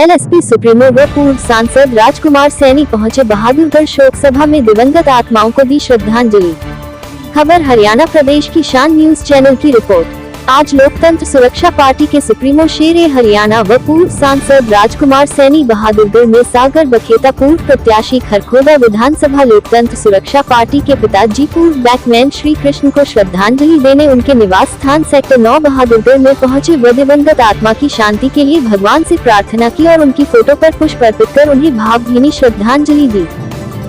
LSP supremo व पूर्व सांसद राजकुमार सैनी पहुंचे बहादुरगढ़ शोक सभा में दिवंगत आत्माओं को दी श्रद्धांजलि। खबर हरियाणा प्रदेश की शान न्यूज चैनल की रिपोर्ट। आज लोकतंत्र सुरक्षा पार्टी के सुप्रीमो शेरे हरियाणा व पूर्व सांसद राजकुमार सैनी बहादुरगढ़ में सागर बखेता पूर्व प्रत्याशी खरखोदा विधानसभा लोकतंत्र सुरक्षा पार्टी के पिताजी पूर्व बैटमैन श्री कृष्ण को श्रद्धांजलि देने उनके निवास स्थान सेक्टर 9 बहादुरगढ़ में पहुंचे व दिवंगत आत्मा की शांति के लिए भगवान से प्रार्थना की और उनकी फोटो पर पुष्प अर्पित कर उन्हें भावभीनी श्रद्धांजलि दी।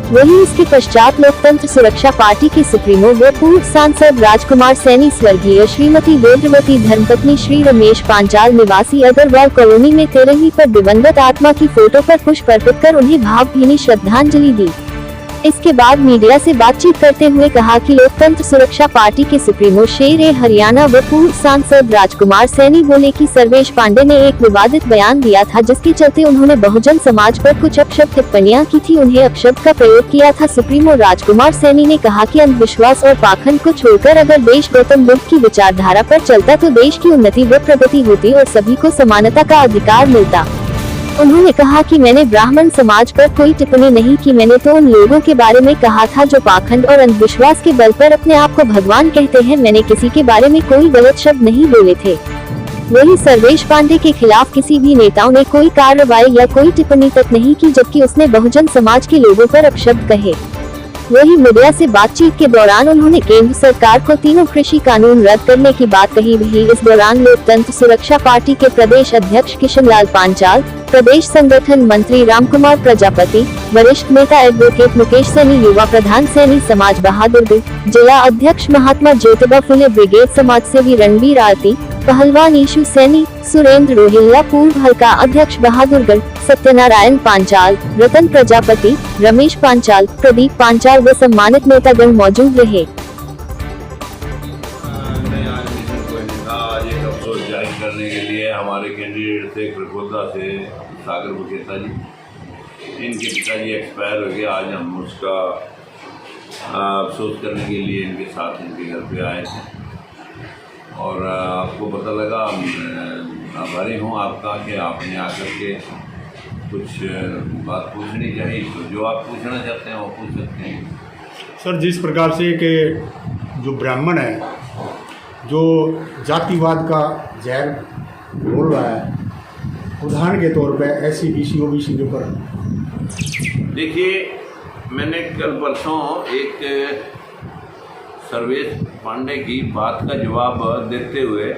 वहीं इसके पश्चात लोकतंत्र सुरक्षा पार्टी के सुप्रीमो व पूर्व सांसद राजकुमार सैनी स्वर्गीय श्रीमती वेद्रवती धर्मपत्नी श्री रमेश पांचाल निवासी अग्रवाल कॉलोनी में तेरहवीं पर दिवंगत आत्मा की फोटो पर पुष्प अर्पित कर उन्हें भावभीनी श्रद्धांजलि दी। इसके बाद मीडिया से बातचीत करते हुए कहा कि लोकतंत्र सुरक्षा पार्टी के सुप्रीमो शेर हरियाणा व पूर्व सांसद राजकुमार सैनी बोले कि सर्वेश पांडे ने एक विवादित बयान दिया था जिसके चलते उन्होंने बहुजन समाज पर कुछ अपशब्द टिप्पणियां की थी, उन्हें अपशब्द का प्रयोग किया था। सुप्रीमो राजकुमार सैनी ने कहा कि अंधविश्वास और पाखंड को छोड़कर अगर देश गौतम बुद्ध की विचारधारा पर चलता तो देश की उन्नति व प्रगति होती और सभी को समानता का अधिकार मिलता। उन्होंने कहा कि मैंने ब्राह्मण समाज पर कोई टिप्पणी नहीं की, मैंने तो उन लोगों के बारे में कहा था जो पाखंड और अंधविश्वास के बल पर अपने आप को भगवान कहते हैं। मैंने किसी के बारे में कोई गलत शब्द नहीं बोले थे। वही सर्वेश पांडे के खिलाफ किसी भी नेताओं ने कोई कार्रवाई या कोई टिप्पणी तक नहीं की, जबकि उसने बहुजन समाज के लोगों पर अपशब्द कहे। वही मीडिया से बातचीत के दौरान उन्होंने केंद्र सरकार को तीनों कृषि कानून रद्द करने की बात कही। वही इस दौरान लोकतंत्र सुरक्षा पार्टी के प्रदेश अध्यक्ष किशन लाल पांचाल, प्रदेश संगठन मंत्री रामकुमार प्रजापति, वरिष्ठ नेता एडवोकेट मुकेश सैनी, युवा प्रधान सैनी समाज बहादुरगढ़, जिला अध्यक्ष महात्मा ज्योतिबा फुले ब्रिगेड समाज सेवी रणबीर आरती, पहलवान ईशु सैनी, सुरेंद्र रोहिल्ला पूर्व हल्का अध्यक्ष बहादुरगढ़, सत्यनारायण पांचाल, रतन प्रजापति, रमेश पांचाल, प्रदीप पांचाल व सम्मानित नेतागण मौजूद रहे। करने के लिए हमारे कैंडिडेट थे खरखोदा से सागर बखेता जी, इनके पिताजी एक्सपायर हो गए। आज हम उसका अफसोस करने के लिए इनके साथ इनके घर पे आए थे और आपको पता लगा, आभारी हूँ आपका कि आपने आकर के कुछ बात पूछनी चाहिए, तो जो आप पूछना चाहते हैं वो पूछ सकते हैं। सर, जिस प्रकार से कि जो ब्राह्मण है जो जातिवाद का जहर बोल रहा है, उदाहरण के तौर पे SC BC OBC के ऊपर, देखिए मैंने कल परसों एक सर्वेश पांडे की बात का जवाब देते हुए,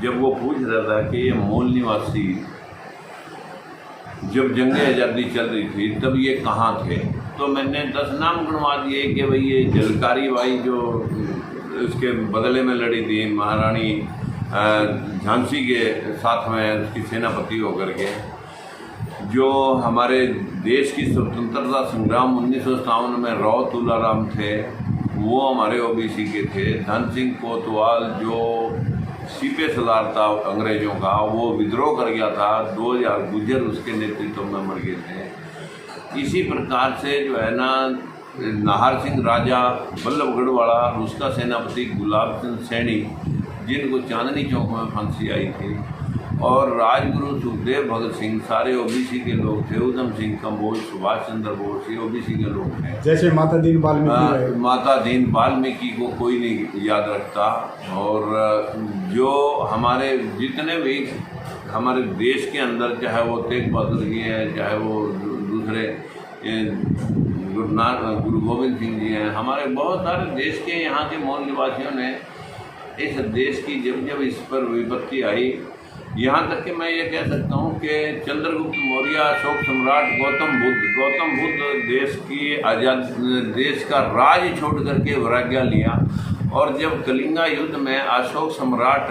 जब वो पूछ रहा था कि ये मूल निवासी जब जंग आज़ादी चल रही थी तब ये कहाँ थे, तो मैंने 10 नाम गिनवा दिए कि भाई ये जलकारी बाई जो उसके बदले में लड़ी थी महारानी झांसी के साथ में उसकी सेनापति होकर के, जो हमारे देश की स्वतंत्रता संग्राम 1957 में राव तुलाराम थे वो हमारे OBC के थे। धन सिंह कोतवाल जो सीपे सलार था अंग्रेजों का, वो विद्रोह कर गया था, 2000 गुजर उसके नेतृत्व में मर गए थे। इसी प्रकार से जो है ना नाहर सिंह राजा बल्लभगढ़ वाला, उसका सेनापति गुलाब चंद सैनी जिनको चांदनी चौक में फांसी आई थी, और राजगुरु सुखदेव भगत सिंह सारे OBC के लोग थे। उधम सिंह कंबोज, सुभाष चंद्र बोस ये OBC के लोग थे। जैसे माता दीन वाल्मीकि को कोई नहीं याद रखता। और जो हमारे जितने भी हमारे देश के अंदर, चाहे वो तेग बहादुर जी हैं, चाहे वो दूसरे गुरु गोविंद सिंह जी हैं, हमारे बहुत सारे देश के यहाँ के मूल निवासियों ने इस देश की जब इस पर विपत्ति आई, यहाँ तक कि मैं ये कह सकता हूँ कि चंद्रगुप्त मौर्य, अशोक सम्राट, गौतम बुद्ध देश की देश का राज छोड़ करके वैराग्य लिया। और जब कलिंगा युद्ध में अशोक सम्राट,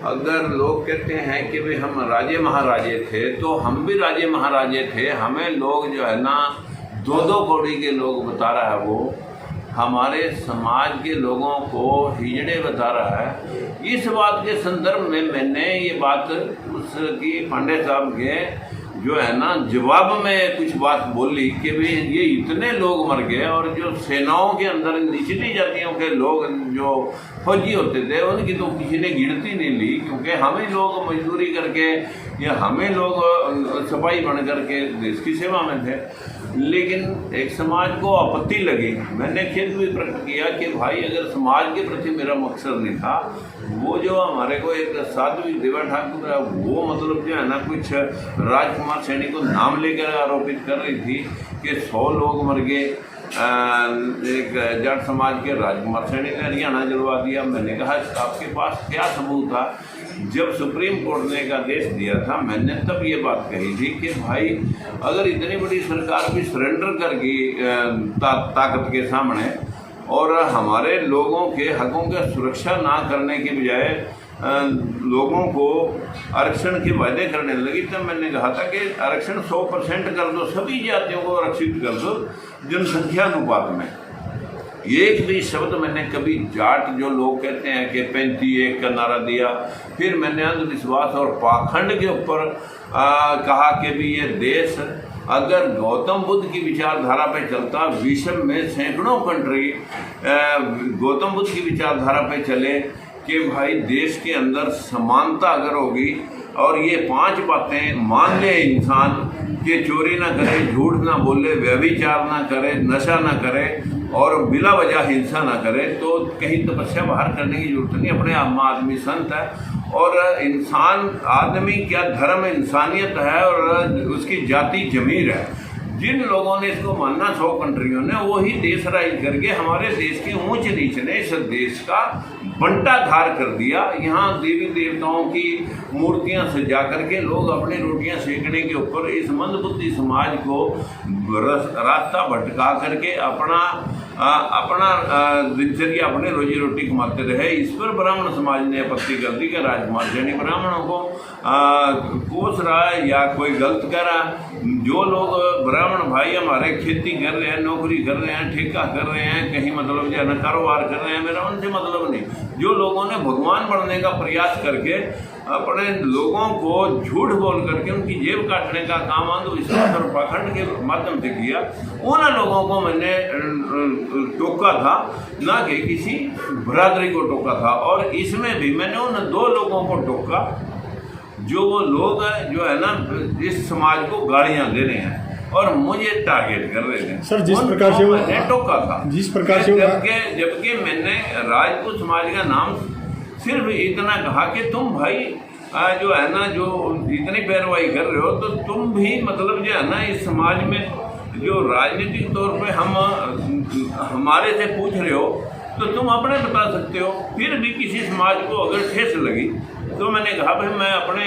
अगर लोग कहते हैं कि भाई हम राजे महाराजे थे, तो हम भी राजे महाराजे थे। हमें लोग जो है ना 2-2 कौड़ी के लोग बता रहा है, वो हमारे समाज के लोगों को हिजड़े बता रहा है। इस बात के संदर्भ में मैंने ये बात उसकी पांडे साहब के जो है ना जवाब में कुछ बात बोली कि भाई ये इतने लोग मर गए, और जो सेनाओं के अंदर निचली जातियों के लोग जो फौजी होते थे उनकी तो किसी ने गिनती नहीं ली, क्योंकि हमें लोग मजदूरी करके या हमें लोग सिपाही बन करके देश की सेवा में थे। लेकिन एक समाज को आपत्ति लगी, मैंने खेद भी प्रकट किया कि भाई अगर समाज के प्रति मेरा मकसद नहीं था, वो जो हमारे को एक साध्वी देवा ठाकुर है वो मतलब जो है ना कुछ राजकुमार सैनी को नाम लेकर आरोपित कर रही थी कि 100 लोग मर गए, एक जाट समाज के राजकुमार सैनी ने हरियाणा जलवा दिया। मैंने कहा आपके पास क्या सबूत था? जब सुप्रीम कोर्ट ने एक आदेश दिया था, मैंने तब ये बात कही थी कि भाई अगर इतनी बड़ी सरकार भी सरेंडर कर गई ताकत के सामने और हमारे लोगों के हकों की सुरक्षा ना करने के बजाय लोगों को आरक्षण के वायदे करने लगी, तब मैंने कहा था कि आरक्षण 100% कर दो, सभी जातियों को आरक्षित कर दो जनसंख्या अनुपात में। एक भी शब्द मैंने कभी जाट जो लोग कहते हैं कि 35-1 का नारा दिया, फिर मैंने अंधविश्वास और पाखंड के ऊपर कहा कि भी ये देश अगर गौतम बुद्ध की विचारधारा पे चलता, विश्व में सैकड़ों कंट्री गौतम बुद्ध की विचारधारा पे चले कि भाई देश के अंदर समानता अगर होगी और ये 5 बातें मान ले इंसान कि चोरी ना करे, झूठ ना बोले, व्यभिचार ना करे, नशा ना करे और बिला वजह हिंसा ना करे, तो कहीं तपस्या बाहर करने की जरूरत नहीं। अपने आप आदमी संत है और इंसान आदमी क्या धर्म इंसानियत है और उसकी जाति जमीर है। जिन लोगों ने इसको मानना 100 कंट्रियों ने, वही देश राज करके हमारे देश के ऊंच नीच ने इस देश का बंटाधार कर दिया। यहाँ देवी देवताओं की मूर्तियां सजा करके लोग अपनी रोटियां सेकने के ऊपर इस मंदबुद्धि समाज को रास्ता भटका करके अपना दिनचर्या अपने रोजी रोटी कमाते रहे। इस पर ब्राह्मण समाज ने आपत्ति कर दी कि राजकुमार सैनी ब्राह्मणों को कोस रहा है या कोई गलत कर रहा है। जो लोग ब्राह्मण भाई हमारे खेती कर रहे हैं, नौकरी कर रहे हैं, ठेका कर रहे हैं, कहीं मतलब जो है ना कारोबार कर रहे हैं, मेरा उनसे मतलब नहीं। जो लोगों ने भगवान बनने का प्रयास करके अपने लोगों को झूठ बोल करके उनकी जेब काटने का काम अंधविश्वास और पाखंड के माध्यम से किया, उन लोगों को मैंने टोका था, ना कि किसी बरादरी को टोका था। और इसमें भी मैंने उन 2 लोगों को टोका जो वो लोग जो है ना इस समाज को गालियां दे रहे हैं और मुझे टारगेट कर रहे थे। सर, जिस प्रकार से मैंने टोका था, जिस प्रकार से जबकि मैंने राजपूत समाज का नाम सिर्फ इतना कहा कि तुम भाई जो है ना जो इतनी पैरवाई कर रहे हो, तो तुम भी मतलब जो है ना इस समाज में जो राजनीतिक तौर पे हमारे से पूछ रहे हो तो तुम अपने बता सकते हो। फिर भी किसी समाज को अगर ठेस लगी तो मैंने कहा भाई मैं अपने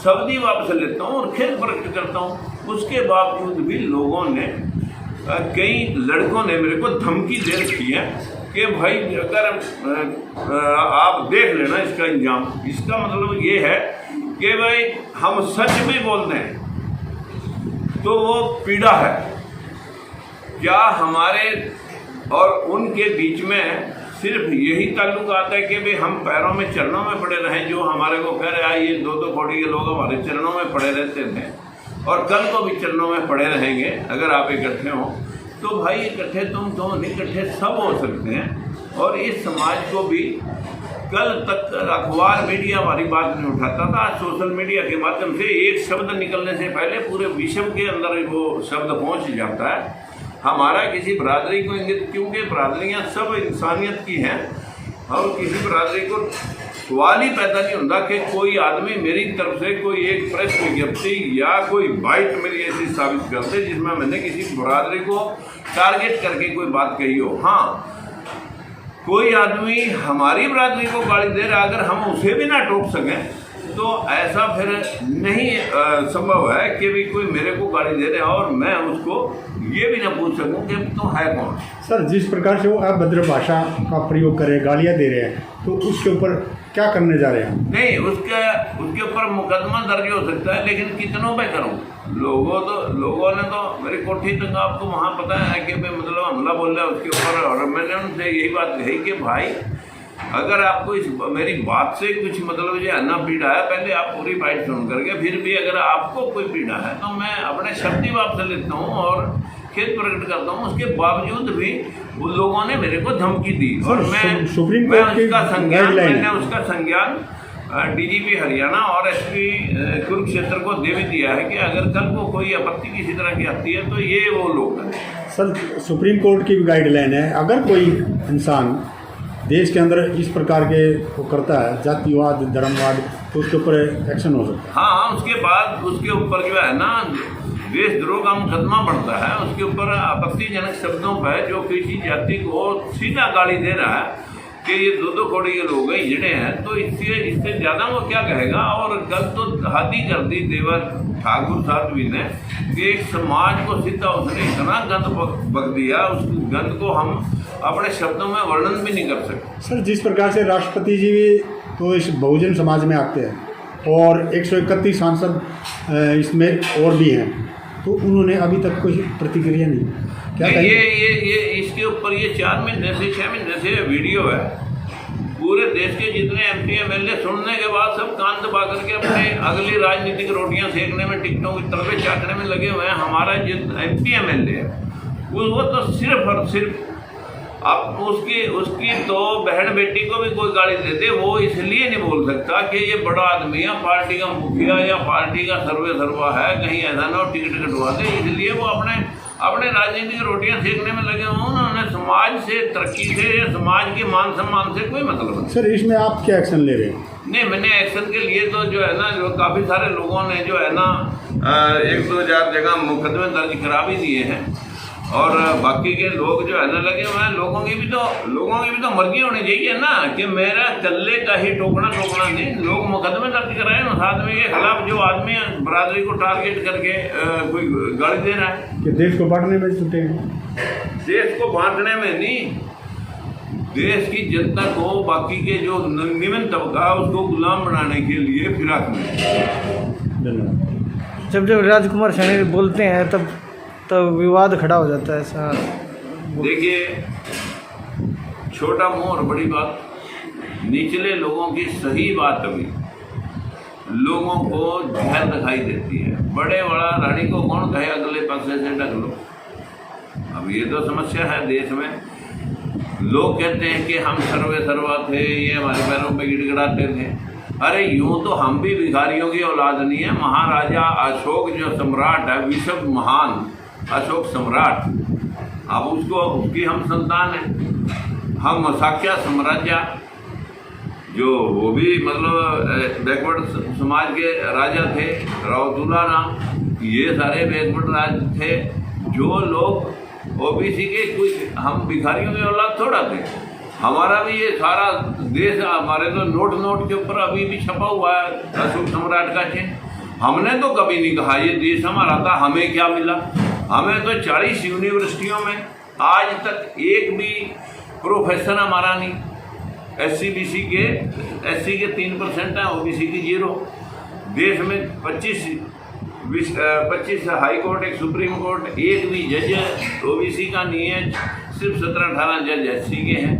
शब्द ही वापस लेता हूँ और खेद प्रकट करता हूँ। उसके बावजूद भी लोगों ने, कई लड़कों ने मेरे को धमकी दे रखी है कि भाई अगर आप देख लेना इसका इंजाम। इसका मतलब ये है कि भाई हम सच भी बोलते हैं तो वो पीड़ा है। क्या हमारे और उनके बीच में सिर्फ यही ताल्लुक आता है कि भाई हम पैरों में चरणों में पड़े रहें? जो हमारे को कह रहे हैं ये 2-2 कौड़ी के लोग हमारे चरणों में पड़े रहते थे और कल को भी चरणों में पड़े रहेंगे अगर आप इकट्ठे हों। तो भाई इकट्ठे तुम नहीं, इकट्ठे सब हो सकते हैं। और इस समाज को भी कल तक अखबार मीडिया हमारी बात नहीं उठाता था, आज सोशल मीडिया के माध्यम से एक शब्द निकलने से पहले पूरे विश्व के अंदर वो शब्द पहुंच जाता है। हमारा किसी बरादरी को इंगित, क्योंकि बरादरियाँ सब इंसानियत की हैं और किसी बरादरी को सवाल ही पैदा नहीं होता कि कोई आदमी मेरी तरफ से कोई एक प्रेस विज्ञप्ति या कोई बाइट मेरी ऐसी साबित कर दे जिसमें मैंने किसी बरादरी को टारगेट करके कोई बात कही हो। हाँ, कोई आदमी हमारी बरादरी को गाली दे रहा, अगर हम उसे भी ना टोक सकें तो ऐसा फिर नहीं संभव है कि भी कोई मेरे को गाली दे रहा और मैं उसको ये भी ना पूछ सकूं कि तो है कौन। सर, जिस प्रकार से वो अभद्र भाषा का प्रयोग कर रहे हैं, गालियाँ दे रहे हैं, तो उसके ऊपर क्या करने जा रहे हैं? नहीं, उसके ऊपर मुकदमा दर्ज हो सकता है, लेकिन कितनों पे करूं? लोगों ने तो मेरी कोठी तक आपको वहाँ पता है कि मतलब हमला बोल रहा है उसके ऊपर। और मैंने उनसे यही बात कही कि भाई अगर आपको इस मेरी बात से कुछ मतलब जो है ना पीड़ा है, पहले आप पूरी बात सुन करके फिर भी अगर आपको कोई पीड़ा है तो मैं अपने शब्दी बात से लेता हूँ और खेद प्रकट करता हूँ। उसके बावजूद भी उन लोगों ने मेरे को धमकी दी और मैं उसका संज्ञान डीजीपी हरियाणा और एसपी कुरुक्षेत्र को दे भी दिया है कि अगर कल को कोई आपत्ति किसी तरह की आती है तो ये वो लोग हैं। सर, सुप्रीम कोर्ट की भी गाइडलाइन है, अगर कोई इंसान देश के अंदर इस प्रकार के वो करता है जातिवाद धर्मवाद तो उसके ऊपर एक्शन हो सकता है। हाँ, उसके बाद उसके ऊपर जो है ना देशद्रोह का मुकदमा बढ़ता है, उसके ऊपर आपत्तिजनक शब्दों पर जो किसी जाति को सीधा गाली दे रहा है कि ये दो कौड़ी के लोग हैं, हिजड़े हैं, तो इससे ज़्यादा वो क्या कहेगा। और कल तो हद ही कर दी देवर ठाकुर साध्वी ने कि एक समाज को सीधा उसने इतना गंद बक दिया, उस गंद को हम अपने शब्दों में वर्णन भी नहीं कर सकते। सर, जिस प्रकार से राष्ट्रपति जी भी तो इस बहुजन समाज में आते हैं और 131 सांसद इसमें और भी हैं, तो उन्होंने अभी तक कोई प्रतिक्रिया नहीं। क्या ये इसके ऊपर ये 4 महीने से 6 महीने से वीडियो है। पूरे देश के जितने MP MLA सुनने के बाद सब कान दबा करके अपने अगली राजनीतिक रोटियां सेकने में, टिकटों की तरफ चाटने में लगे हुए हैं। हमारा जो MP MLA है वो तो सिर्फ और सिर्फ अब उसकी तो बहन बेटी को भी कोई गाली दे दे, वो इसलिए नहीं बोल सकता कि ये बड़ा आदमी है, पार्टी का मुखिया या पार्टी का सर्वा है, कहीं ऐसा ना हो टिकट कटवा दे, इसलिए वो अपने राजनीतिक रोटियां सेकने में लगे हुए। उन्होंने समाज से, तरक्की से, समाज के मान सम्मान से कोई मतलब नहीं। सर, इसमें आप क्या एक्शन ले रहे हैं? नहीं, मैंने एक्शन के लिए तो जो है ना जो काफ़ी सारे लोगों ने जो है ना 1-2 जगह मुकदमे दर्ज करा भी दिए हैं और बाकी के लोग जो है ना लगे हुए हैं। लोगों की भी तो मर्जी होनी चाहिए ना कि मेरा कल्ले का ही टोकना नहीं। लोग मुकदमे दर्ज कराए उस आदमी के खिलाफ जो आदमी बरादरी को टारगेट करके कोई गाली दे रहा है कि देश को बांटने में जुटे हैं। देश को बांटने में नहीं, देश की जनता को, बाकी के जो निम्न तबका उसको गुलाम बनाने के लिए फिराक में। धन्यवाद। जब राजकुमार सैनी बोलते हैं तब विवाद खड़ा हो जाता है। ऐसा देखिए, छोटा मुंह और बड़ी बात, निचले लोगों की सही बात अभी लोगों को जहर दिखाई देती है। बड़े बड़ा रानी को कौन कहे अगले पासे से ढक लो। अब ये तो समस्या है देश में। लोग कहते हैं कि हम सर्वा थे, ये हमारे पैरों पे गिड़गिड़ाते थे। अरे यूं तो हम भी भिखारियों की औलाद नहीं है। महाराजा अशोक जो सम्राट है, विश्व महान अशोक सम्राट, अब उसकी हम संतान हैं। हम साक्या साम्राज्य जो वो भी मतलब बैकवर्ड समाज के राजा थे, रावतुला नाम, ये सारे बैकवर्ड राज थे। जो लोग OBC के कुछ, हम भिखारियों की औलाद थोड़ा थे। हमारा भी ये सारा देश, हमारे तो नोट के ऊपर अभी भी छपा हुआ है अशोक सम्राट का चिन्ह। हमने तो कभी नहीं कहा ये देश हमारा था, हमें क्या मिला। हमें तो 40 यूनिवर्सिटियों में आज तक एक भी प्रोफेसर हमारा नहीं। SC के 3% है, OBC की 0। देश में 25 हाई कोर्ट, एक सुप्रीम कोर्ट, एक भी जज OBC का नहीं है। सिर्फ 17-18 जज SC के हैं,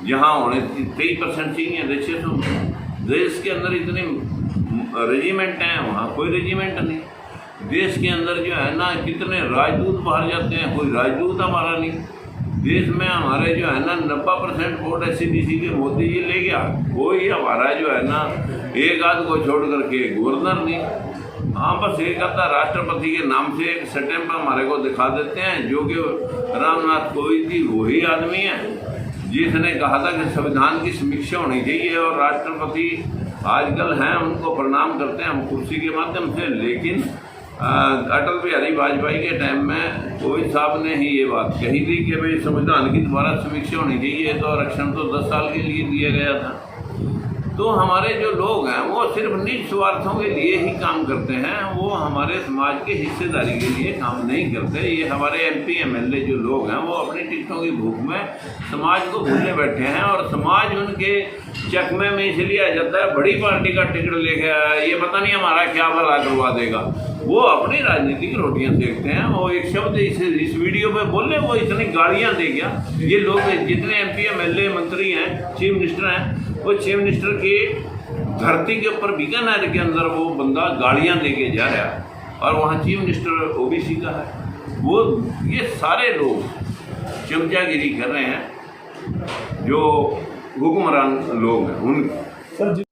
जहाँ होने 23% चाहिए। देश के अंदर इतने रेजिमेंट हैं, वहाँ कोई रेजिमेंट नहीं। देश के अंदर जो है ना कितने राजदूत बाहर जाते हैं, कोई राजदूत हमारा नहीं। देश में हमारे जो है ना 90% वोट SC के मोदी जी ले गया। कोई हमारा जो है ना एक आध को छोड़ करके गवर्नर नहीं। हाँ, बस एक आधा राष्ट्रपति के नाम से एक स्टैम्प हमारे को दिखा देते हैं, जो कि रामनाथ कोविंद जी वही आदमी है जिसने कहा था कि संविधान की समीक्षा होनी चाहिए। और राष्ट्रपति आजकल हैं, उनको प्रणाम करते हैं हम कुर्सी के माध्यम से। लेकिन अटल बिहारी वाजपेयी के टाइम में कोविंद साहब ने ही ये बात कही थी कि भाई संविधान की दोबारा समीक्षा होनी चाहिए। तो आरक्षण तो 10 साल के लिए दिया गया था। तो हमारे जो लोग हैं वो सिर्फ निज स्वार्थों के लिए ही काम करते हैं, वो हमारे समाज के हिस्सेदारी के लिए काम नहीं करते। ये हमारे MP MLA जो लोग हैं वो अपनी टिकटों की भूख में समाज को भूलने बैठे हैं। और समाज उनके चकमे में इसलिए आ जाता है, बड़ी पार्टी का टिकट लेके आया, ये पता नहीं हमारा क्या भला करवा देगा। वो अपनी राजनीतिक रोटियां सेकते हैं। वो एक शब्द इस वीडियो में बोले, वो इतनी गालियां दे गया। ये लोग जितने MP MLA मंत्री हैं, चीफ मिनिस्टर हैं, वो चीफ मिनिस्टर की धरती के ऊपर बीकानेर के अंदर वो बंदा गालियां दे के जा रहा है, और वहाँ चीफ मिनिस्टर OBC का है। वो ये सारे लोग चमचागिरी कर रहे हैं, जो हुक्मरान लोग हैं उनकी। सर